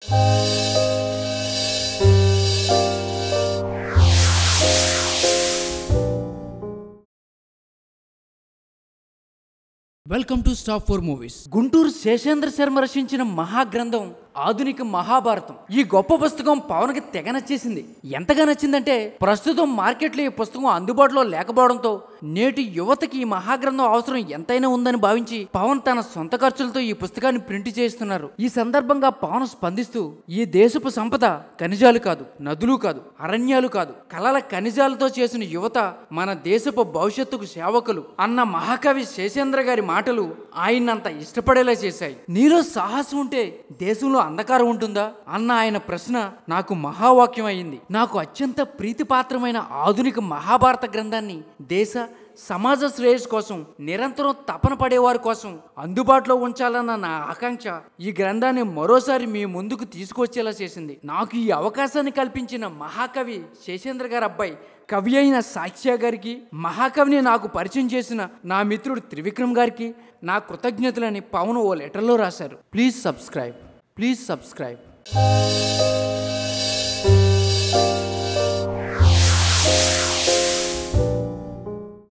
Welcome to stop for movies. Guntur Seshendra Sharma రచించిన మహాగ్రంథం ఆధునిక మహాభారతం. ఈ గొప్ప పుస్తకం పవన్ కి తెగ నచ్చేసింది. ఎంతగా నచ్చిందంటే ప్రస్తుతం మార్కెట్లో ఈ పుస్తకం అందుబాటులో లేకపోవడంతో నేటి యువతకి ఈ మహాగ్రంథం అవసరం ఎంతైనా ఉందని భావించి పవన్ తన సొంత ఖర్చులతో ఈ పుస్తకాన్ని ప్రింట్ చేస్తున్నారు. ఈ సందర్భంగా పవన్ స్పందిస్తూ, ఈ దేశపు సంపద ఖనిజాలు కాదు, నదులు కాదు, అరణ్యాలు కాదు, కలల ఖనిజాలతో చేసిన యువత మన దేశపు భవిష్యత్తుకు సేవకులు అన్న మహాకవి శేషేంద్ర గారి మాటలు ఆయన్నంత ఇష్టపడేలా చేశాయి. నీలో సాహసం ఉంటే దేశంలో అంధకారం ఉంటుందా అన్న ఆయన ప్రశ్న నాకు మహావాక్యం అయింది. నాకు అత్యంత ప్రీతిపాత్రమైన ఆధునిక మహాభారత గ్రంథాన్ని దేశ సమాజ శ్రేయస్సు కోసం నిరంతరం తపన పడేవారి కోసం అందుబాటులో ఉంచాలన్న నా ఆకాంక్ష ఈ గ్రంథాన్ని మరోసారి మీ ముందుకు తీసుకొచ్చేలా చేసింది. నాకు ఈ అవకాశాన్ని కల్పించిన మహాకవి శేషేంద్ర గారి అబ్బాయి కవి అయిన సాక్ష్య గారికి, మహాకవిని నాకు పరిచయం చేసిన నా మిత్రుడు త్రివిక్రమ్ గారికి నా కృతజ్ఞతలని పవన్ ఓ లెటర్లో రాశారు. Please subscribe.